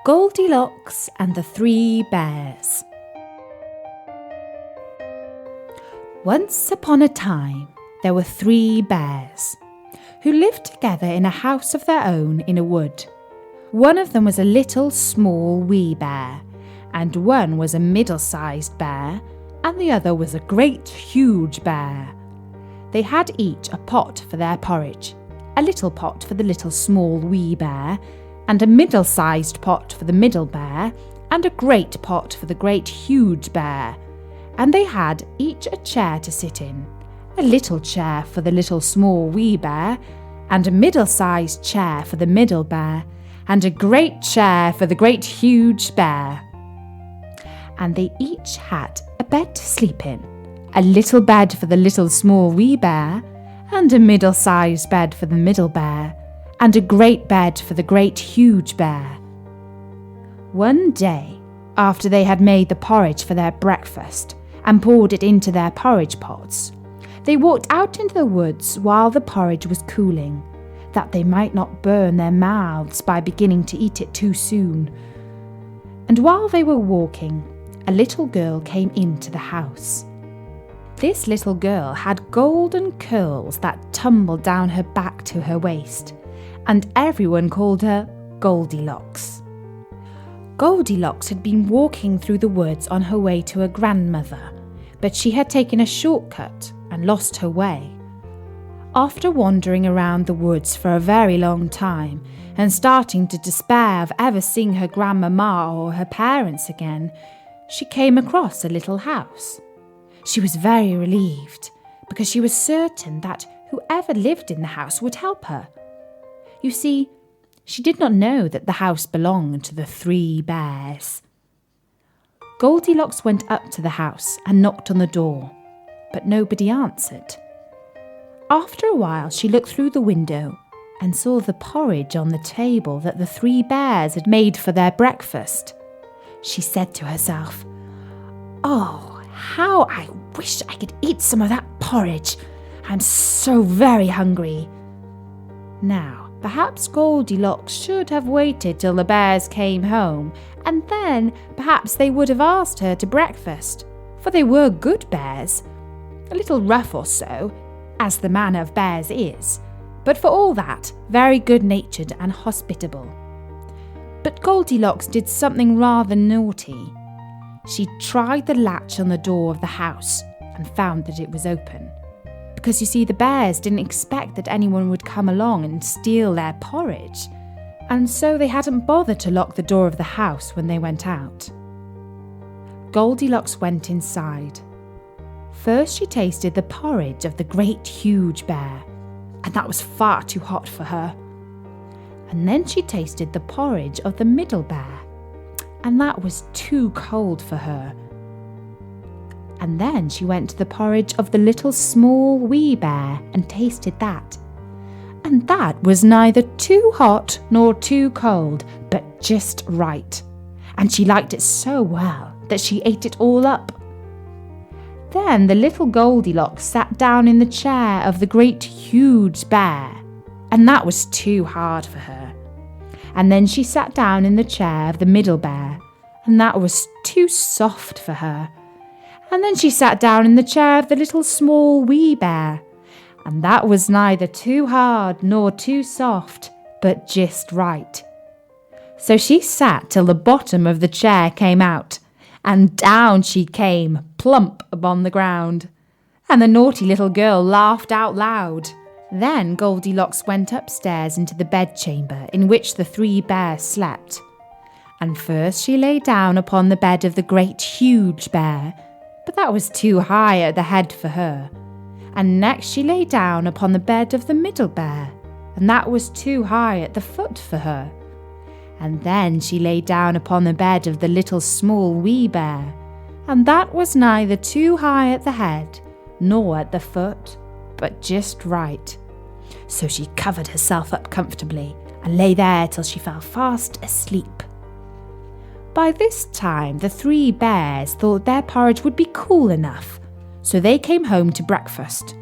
Goldilocks and the Three Bears. Once upon a time, there were 3 bears who lived together in a house of their own in a wood. One of them was a little small wee bear, and one was a middle-sized bear, and the other was a great huge bear. They had each a pot for their porridge, a little pot for the little small wee bear, and a middle-sized pot for the middle bear, and a great pot for the great huge bear. And they had each a chair to sit in, a little chair for the little small wee bear, and a middle-sized chair for the middle bear, and a great chair for the great huge bear. And they each had a bed to sleep in, a little bed for the little small wee bear, and a middle-sized bed for the middle bear, and a great bed for the great huge bear. One day, after they had made the porridge for their breakfast and poured it into their porridge pots, they walked out into the woods while the porridge was cooling, that they might not burn their mouths by beginning to eat it too soon. And while they were walking, a little girl came into the house. This little girl had golden curls that tumbled down her back to her waist, and everyone called her Goldilocks. Goldilocks had been walking through the woods on her way to her grandmother, but she had taken a shortcut and lost her way. After wandering around the woods for a very long time and starting to despair of ever seeing her grandmama or her parents again, she came across a little house. She was very relieved because she was certain that whoever lived in the house would help her. You see, she did not know that the house belonged to the 3 bears. Goldilocks went up to the house and knocked on the door, but nobody answered. After a while, she looked through the window and saw the porridge on the table that the 3 bears had made for their breakfast. She said to herself, "Oh, how I wish I could eat some of that porridge. I'm so very hungry." Now, perhaps Goldilocks should have waited till the bears came home, and then perhaps they would have asked her to breakfast, for they were good bears, a little rough or so, as the manner of bears is, but for all that, very good-natured and hospitable. But Goldilocks did something rather naughty. She tried the latch on the door of the house and found that it was open. Because you see, the bears didn't expect that anyone would come along and steal their porridge, and so they hadn't bothered to lock the door of the house when they went out. Goldilocks went inside. First she tasted the porridge of the great huge bear, and that was far too hot for her. And then she tasted the porridge of the middle bear, and that was too cold for her. And then she went to the porridge of the little small wee bear and tasted that. And that was neither too hot nor too cold, but just right. And she liked it so well that she ate it all up. Then the little Goldilocks sat down in the chair of the great huge bear, and that was too hard for her. And then she sat down in the chair of the middle bear, and that was too soft for her. And then she sat down in the chair of the little small wee bear, and that was neither too hard nor too soft, but just right. So she sat till the bottom of the chair came out, and down she came, plump upon the ground. And the naughty little girl laughed out loud. Then Goldilocks went upstairs into the bedchamber in which the 3 bears slept. And first she lay down upon the bed of the great huge bear, but that was too high at the head for her. And next she lay down upon the bed of the middle bear, and that was too high at the foot for her. And then she lay down upon the bed of the little small wee bear, and that was neither too high at the head nor at the foot, but just right. So she covered herself up comfortably and lay there till she fell fast asleep. By this time, the 3 bears thought their porridge would be cool enough, so they came home to breakfast.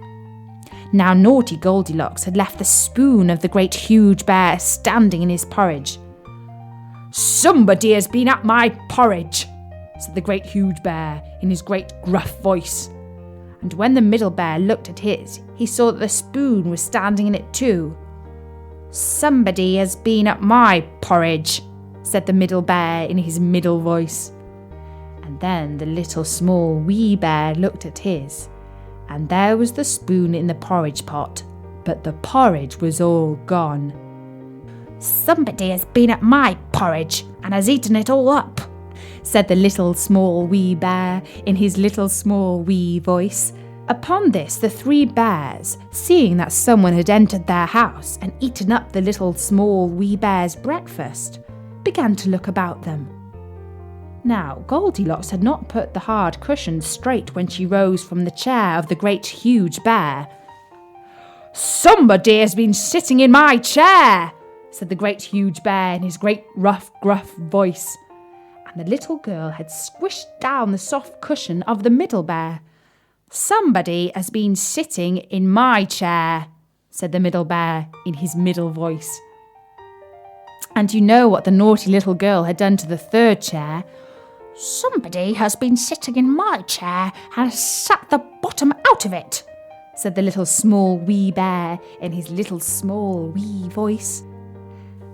Now naughty Goldilocks had left the spoon of the great huge bear standing in his porridge. "Somebody has been at my porridge," said the great huge bear in his great gruff voice. And when the middle bear looked at his, he saw that the spoon was standing in it too. "Somebody has been at my porridge," said the middle bear in his middle voice. And then the little small wee bear looked at his, and there was the spoon in the porridge pot, but the porridge was all gone. "Somebody has been at my porridge and has eaten it all up," said the little small wee bear in his little small wee voice. Upon this, the three bears, seeing that someone had entered their house and eaten up the little small wee bear's breakfast, began to look about them. Now, Goldilocks had not put the hard cushion straight when she rose from the chair of the great huge bear. "Somebody has been sitting in my chair," said the great huge bear in his great rough, gruff voice. And the little girl had squished down the soft cushion of the middle bear. "Somebody has been sitting in my chair," said the middle bear in his middle voice. And you know what the naughty little girl had done to the third chair. "Somebody has been sitting in my chair and has sat the bottom out of it," said the little small wee bear in his little small wee voice.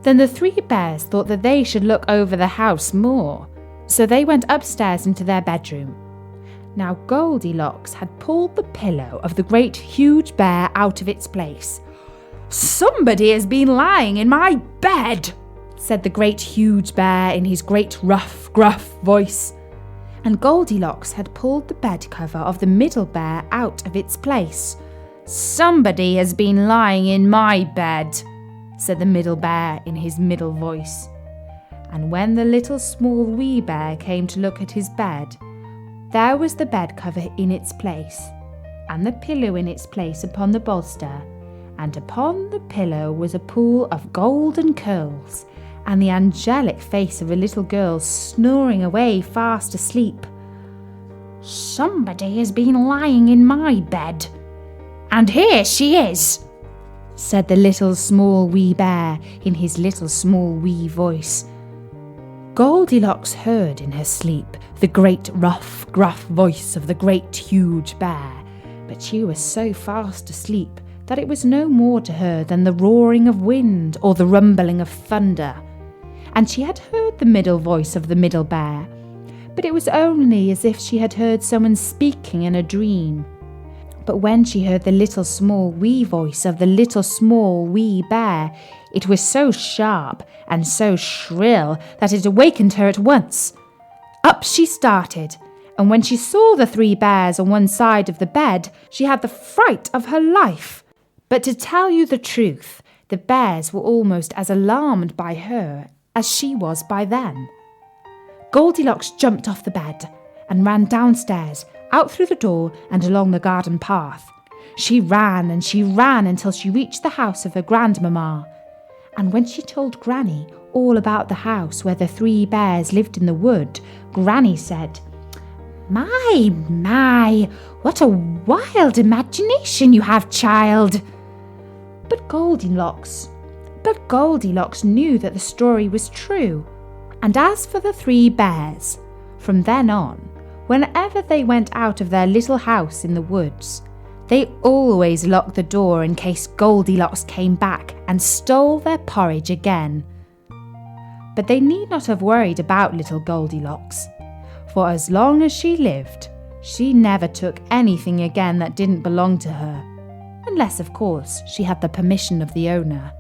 Then the three bears thought that they should look over the house more, so they went upstairs into their bedroom. Now Goldilocks had pulled the pillow of the great huge bear out of its place. "Somebody has been lying in my bed," said the great huge bear in his great rough, gruff voice. And Goldilocks had pulled the bed cover of the middle bear out of its place. "Somebody has been lying in my bed," said the middle bear in his middle voice. And when the little small wee bear came to look at his bed, there was the bed cover in its place, and the pillow in its place upon the bolster, and upon the pillow was a pool of golden curls, and the angelic face of a little girl snoring away fast asleep. "Somebody has been lying in my bed, and here she is," said the little small wee bear in his little small wee voice. Goldilocks heard in her sleep the great rough, gruff voice of the great huge bear, but she was so fast asleep that it was no more to her than the roaring of wind or the rumbling of thunder. And she had heard the middle voice of the middle bear, but it was only as if she had heard someone speaking in a dream. But when she heard the little small wee voice of the little small wee bear, it was so sharp and so shrill that it awakened her at once. Up she started, and when she saw the three bears on one side of the bed, she had the fright of her life. But to tell you the truth, the bears were almost as alarmed by her as she was by them. Goldilocks jumped off the bed and ran downstairs, out through the door and along the garden path. She ran and she ran until she reached the house of her grandmamma. And when she told Granny all about the house where the three bears lived in the wood, Granny said, My, what a wild imagination you have, child." But Goldilocks knew that the story was true. And as for the three bears, from then on, whenever they went out of their little house in the woods, they always locked the door in case Goldilocks came back and stole their porridge again. But they need not have worried about little Goldilocks, for as long as she lived, she never took anything again that didn't belong to her, unless, of course, she had the permission of the owner.